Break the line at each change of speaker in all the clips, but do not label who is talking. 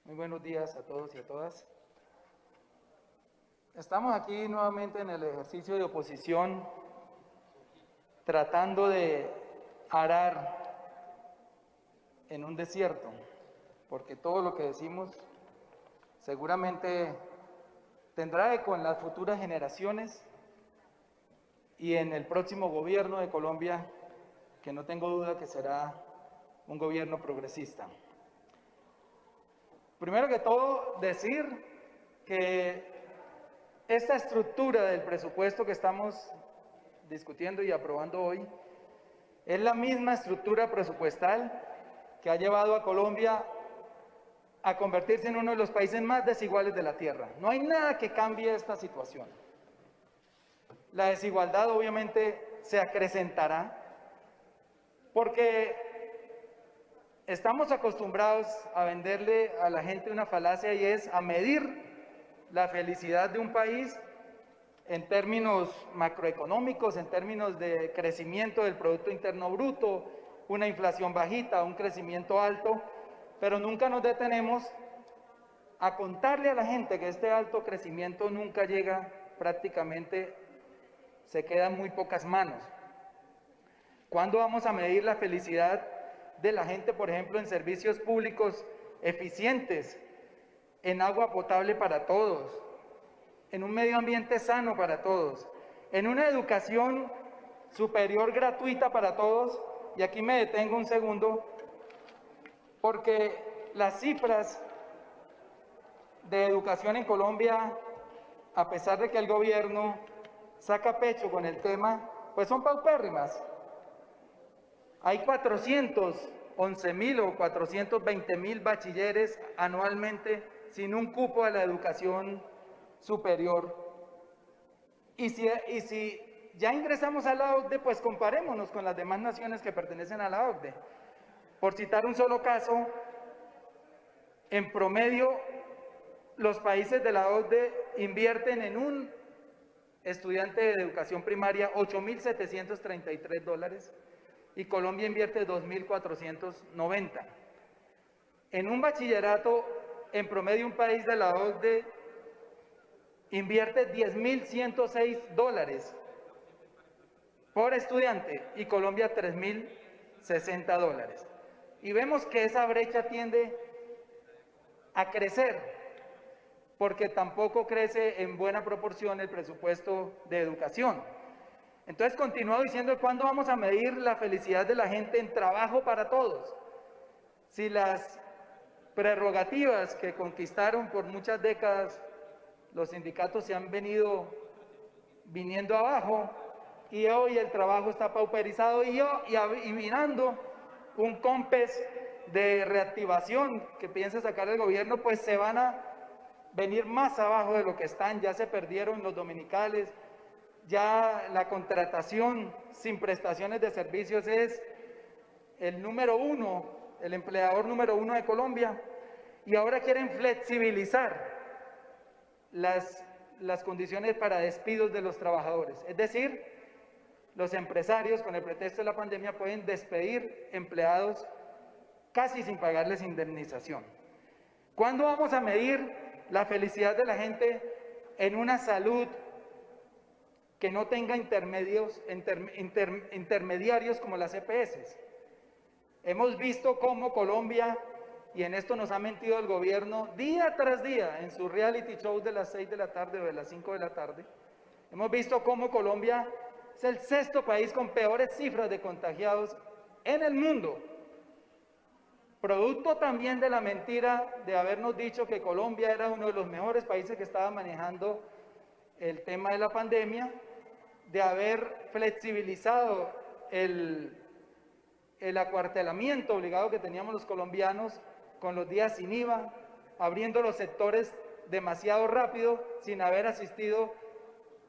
Muy buenos días a todos y a todas. Estamos aquí nuevamente en el ejercicio de oposición, tratando de arar en un desierto, porque todo lo que decimos seguramente tendrá eco en las futuras generaciones y en el próximo gobierno de Colombia, que no tengo duda que será un gobierno progresista. Primero que todo, decir que esta estructura del presupuesto que estamos discutiendo y aprobando hoy es la misma estructura presupuestal que ha llevado a Colombia a convertirse en uno de los países más desiguales de la tierra. No hay nada que cambie esta situación. La desigualdad obviamente se acrecentará porque estamos acostumbrados a venderle a la gente una falacia y es a medir la felicidad de un país en términos macroeconómicos, en términos de crecimiento del Producto Interno Bruto, una inflación bajita, un crecimiento alto, pero nunca nos detenemos a contarle a la gente que este alto crecimiento nunca llega, prácticamente se queda en muy pocas manos. ¿Cuándo vamos a medir la felicidad de la gente, por ejemplo, en servicios públicos eficientes, en agua potable para todos, en un medio ambiente sano para todos, en una educación superior gratuita para todos? Y aquí me detengo un segundo, porque las cifras de educación en Colombia, a pesar de que el gobierno saca pecho con el tema, pues son paupérrimas. Hay 411.000 o 420.000 bachilleres anualmente sin un cupo a la educación superior. Y si ya ingresamos a la OCDE, pues comparémonos con las demás naciones que pertenecen a la OCDE. Por citar un solo caso, en promedio, los países de la OCDE invierten en un estudiante de educación primaria $8.733 y Colombia invierte 2.490. En un bachillerato, en promedio, un país de la OCDE invierte $10.106 por estudiante y Colombia $3.060. Y vemos que esa brecha tiende a crecer, porque tampoco crece en buena proporción el presupuesto de educación. Entonces continúo diciendo, ¿cuándo vamos a medir la felicidad de la gente en trabajo para todos? Si las prerrogativas que conquistaron por muchas décadas los sindicatos se han viniendo abajo y hoy el trabajo está pauperizado y mirando un COMPES de reactivación que piensa sacar el gobierno, pues se van a venir más abajo de lo que están. Ya se perdieron los dominicales, ya la contratación sin prestaciones de servicios es el número uno, el empleador número uno de Colombia, y ahora quieren flexibilizar las condiciones para despidos de los trabajadores. Es decir, los empresarios, con el pretexto de la pandemia, pueden despedir empleados casi sin pagarles indemnización. ¿Cuándo vamos a medir la felicidad de la gente en una salud que no tenga intermediarios como las EPS? Hemos visto cómo Colombia, y en esto nos ha mentido el gobierno día tras día en su reality show de las 6 de la tarde o de las 5 de la tarde, hemos visto cómo Colombia es el sexto país con peores cifras de contagiados en el mundo, producto también de la mentira de habernos dicho que Colombia era uno de los mejores países que estaba manejando el tema de la pandemia, de haber flexibilizado el acuartelamiento obligado que teníamos los colombianos con los días sin IVA, abriendo los sectores demasiado rápido sin haber asistido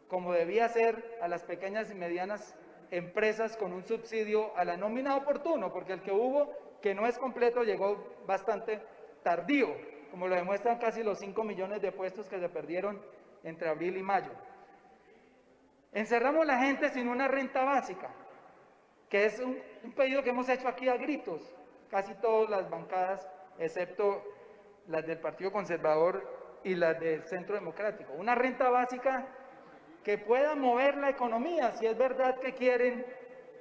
como debía ser a las pequeñas y medianas empresas con un subsidio a la nómina oportuno, porque el que hubo, que no es completo, llegó bastante tardío, como lo demuestran casi los 5 millones de puestos que se perdieron entre abril y mayo. Encerramos a la gente sin una renta básica, que es un pedido que hemos hecho aquí a gritos, casi todas las bancadas, excepto las del Partido Conservador y las del Centro Democrático. Una renta básica que pueda mover la economía, si es verdad que quieren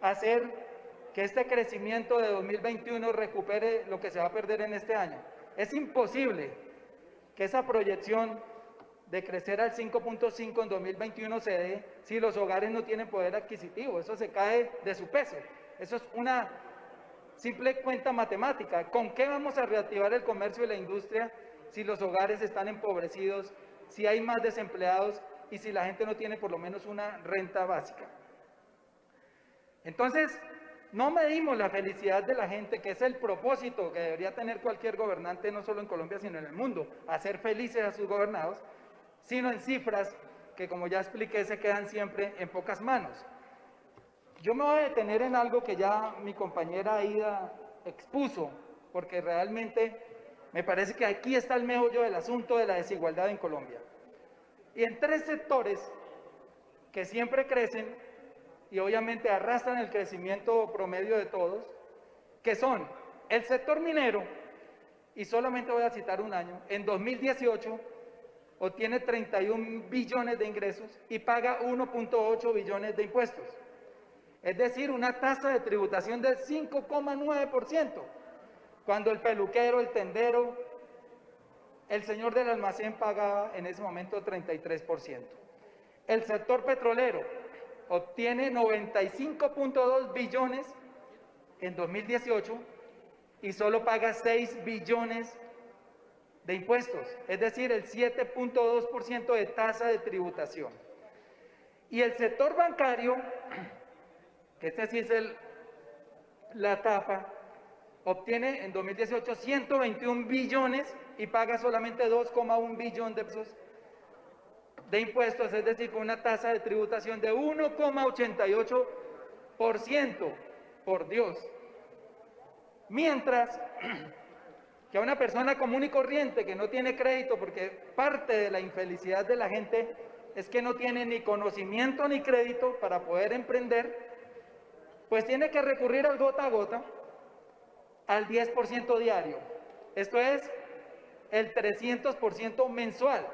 hacer que este crecimiento de 2021 recupere lo que se va a perder en este año. Es imposible que esa proyección de crecer al 5.5 en 2021 se dé si los hogares no tienen poder adquisitivo. Eso se cae de su peso. Eso es una simple cuenta matemática. ¿Con qué vamos a reactivar el comercio y la industria si los hogares están empobrecidos, si hay más desempleados y si la gente no tiene por lo menos una renta básica? Entonces, no medimos la felicidad de la gente, que es el propósito que debería tener cualquier gobernante, no solo en Colombia, sino en el mundo, hacer felices a sus gobernados, sino en cifras que, como ya expliqué, se quedan siempre en pocas manos. Yo me voy a detener en algo que ya mi compañera Aida expuso, porque realmente me parece que aquí está el meollo del asunto de la desigualdad en Colombia. Y en tres sectores que siempre crecen y obviamente arrastran el crecimiento promedio de todos, que son el sector minero, y solamente voy a citar un año, en 2018 obtiene 31 billones de ingresos y paga 1.8 billones de impuestos. Es decir, una tasa de tributación del 5,9%, cuando el peluquero, el tendero, el señor del almacén pagaba en ese momento 33%. El sector petrolero obtiene 95.2 billones en 2018 y solo paga 6 billones de impuestos, es decir, el 7.2% de tasa de tributación. Y el sector bancario, que este sí es la tapa, obtiene en 2018 121 billones y paga solamente 2,1 billón de pesos de impuestos, es decir, con una tasa de tributación de 1,88%, por Dios. Mientras que a una persona común y corriente que no tiene crédito, porque parte de la infelicidad de la gente es que no tiene ni conocimiento ni crédito para poder emprender, pues tiene que recurrir al gota a gota, al 10% diario. Esto es el 300% mensual.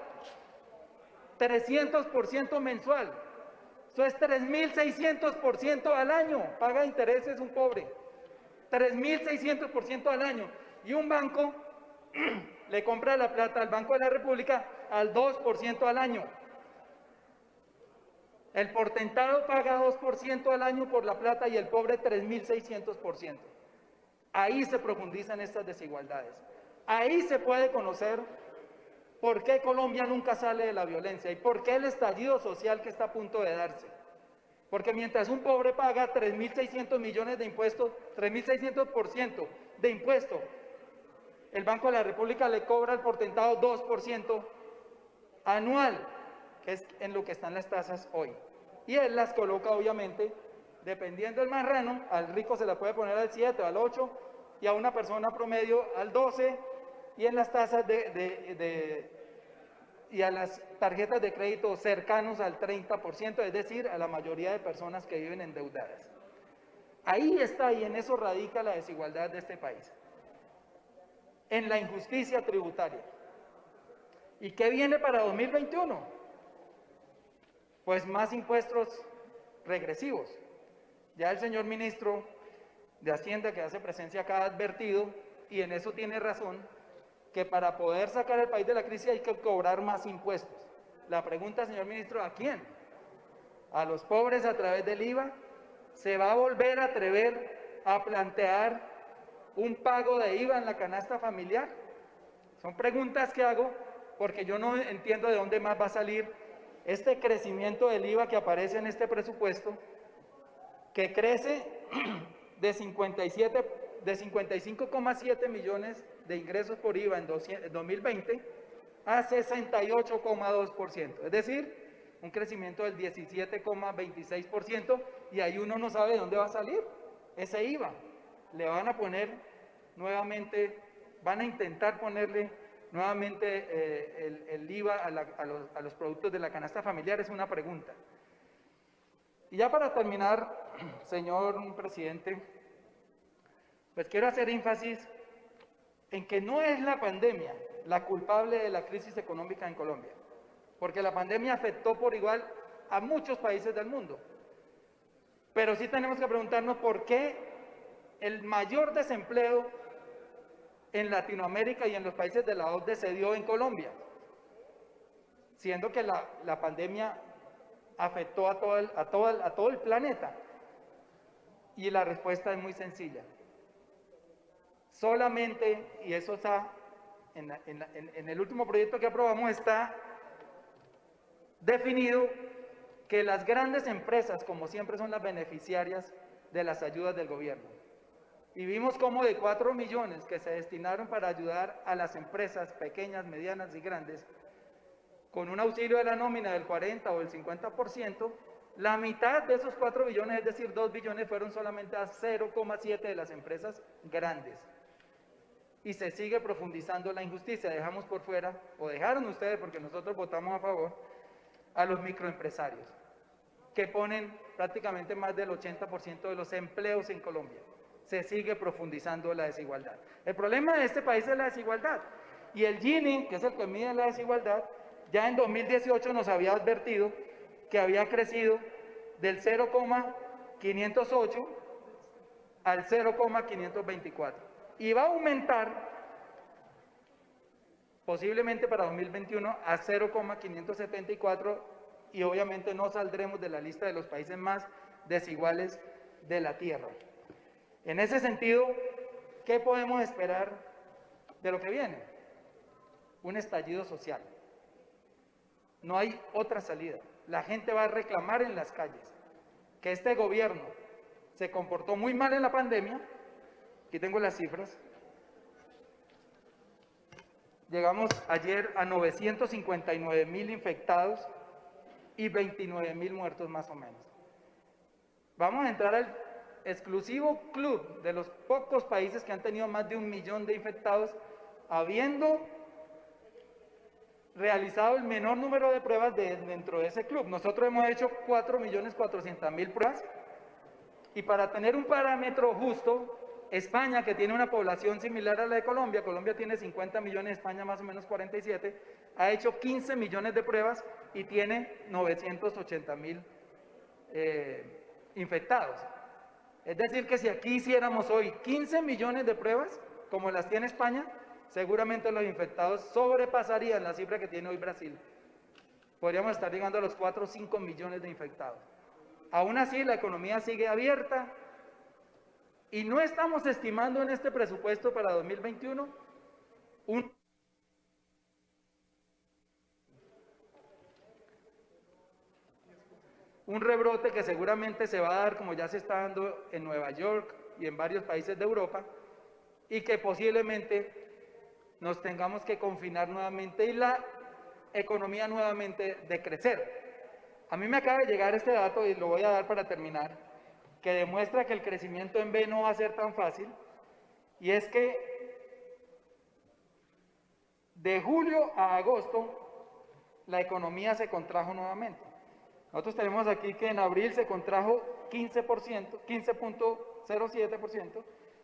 300% mensual. Esto es 3.600% al año. Paga intereses un pobre. 3.600% al año. Y un banco le compra la plata al Banco de la República al 2% al año. El portentado paga 2% al año por la plata y el pobre 3.600%. Ahí se profundizan estas desigualdades. Ahí se puede conocer por qué Colombia nunca sale de la violencia y por qué el estallido social que está a punto de darse. Porque mientras un pobre paga 3.600 millones de impuestos, 3.600% de impuestos, el Banco de la República le cobra al portentado 2% anual, que es en lo que están las tasas hoy. Y él las coloca, obviamente, dependiendo del marrano, al rico se la puede poner al 7 o al 8, y a una persona promedio al 12, y en las tasas y a las tarjetas de crédito cercanos al 30%, es decir, a la mayoría de personas que viven endeudadas. Ahí está, y en eso radica la desigualdad de este país. En la injusticia tributaria. ¿Y qué viene para 2021? Pues más impuestos regresivos. Ya el señor ministro de Hacienda, que hace presencia acá, ha advertido, y en eso tiene razón, que para poder sacar al país de la crisis hay que cobrar más impuestos. La pregunta, señor ministro, ¿a quién? ¿A los pobres a través del IVA? ¿Se va a volver a atrever a plantear un pago de IVA en la canasta familiar? Son preguntas que hago porque yo no entiendo de dónde más va a salir este crecimiento del IVA que aparece en este presupuesto, que crece de 55,7 millones de ingresos por IVA en 2020 a 68,2%, es decir, un crecimiento del 17,26%, y ahí uno no sabe de dónde va a salir ese IVA. Le van a poner nuevamente, van a intentar ponerle nuevamente el IVA a los productos de la canasta familiar, es una pregunta. Y ya para terminar, señor presidente, pues quiero hacer énfasis en que no es la pandemia la culpable de la crisis económica en Colombia, porque la pandemia afectó por igual a muchos países del mundo. Pero sí tenemos que preguntarnos por qué el mayor desempleo en Latinoamérica y en los países de la OCDE se dio en Colombia, siendo que la pandemia afectó a todo el planeta. Y la respuesta es muy sencilla. Solamente, y eso está en el último proyecto que aprobamos, está definido que las grandes empresas, como siempre, son las beneficiarias de las ayudas del gobierno. Y vimos cómo de 4 millones que se destinaron para ayudar a las empresas pequeñas, medianas y grandes, con un auxilio de la nómina del 40 o el 50%, la mitad de esos 4 billones, es decir, 2 billones, fueron solamente a 0,7 de las empresas grandes. Y se sigue profundizando la injusticia. Dejamos por fuera, o dejaron ustedes, porque nosotros votamos a favor, a los microempresarios, que ponen prácticamente más del 80% de los empleos en Colombia. Se sigue profundizando la desigualdad. El problema de este país es la desigualdad. Y el Gini, que es el que mide la desigualdad, ya en 2018 nos había advertido que había crecido del 0,508 al 0,524. Y va a aumentar posiblemente para 2021 a 0,574, y obviamente no saldremos de la lista de los países más desiguales de la Tierra. En ese sentido, ¿qué podemos esperar de lo que viene? Un estallido social. No hay otra salida. La gente va a reclamar en las calles que este gobierno se comportó muy mal en la pandemia. Aquí tengo las cifras. Llegamos ayer a 959.000 infectados y 29.000 muertos más o menos. Vamos a entrar al exclusivo club de los pocos países que han tenido más de 1 millón de infectados, habiendo realizado el menor número de pruebas dentro de ese club. Nosotros hemos hecho 4.400.000 pruebas, y para tener un parámetro justo, España, que tiene una población similar a la de Colombia, Colombia tiene 50 millones, España más o menos 47, ha hecho 15 millones de pruebas y tiene 980.000 infectados. Es decir, que si aquí hiciéramos hoy 15 millones de pruebas, como las tiene España, seguramente los infectados sobrepasarían la cifra que tiene hoy Brasil. Podríamos estar llegando a los 4 o 5 millones de infectados. Aún así, la economía sigue abierta y no estamos estimando en este presupuesto para 2021 un rebrote que seguramente se va a dar, como ya se está dando en Nueva York y en varios países de Europa, y que posiblemente nos tengamos que confinar nuevamente y la economía nuevamente decrecer. A mí me acaba de llegar este dato, y lo voy a dar para terminar, que demuestra que el crecimiento en B no va a ser tan fácil, y es que de julio a agosto la economía se contrajo nuevamente. Nosotros tenemos aquí que en abril se contrajo 15.07%,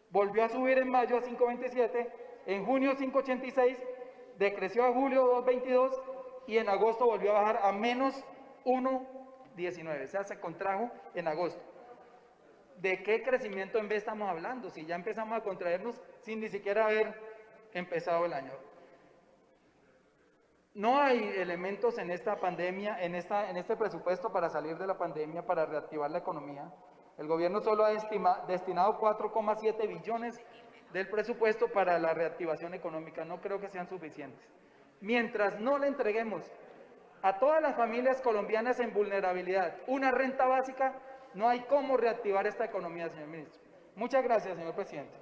volvió a subir en mayo a 5.27%, en junio 5.86%, decreció a julio 2.22% y en agosto volvió a bajar a menos 1.19%, o sea, se contrajo en agosto. ¿De qué crecimiento en B estamos hablando? Si ya empezamos a contraernos sin ni siquiera haber empezado el año. No hay elementos en esta pandemia, en este presupuesto para salir de la pandemia, para reactivar la economía. El gobierno solo ha destinado 4,7 billones del presupuesto para la reactivación económica. No creo que sean suficientes. Mientras no le entreguemos a todas las familias colombianas en vulnerabilidad una renta básica, no hay cómo reactivar esta economía, señor ministro. Muchas gracias, señor presidente.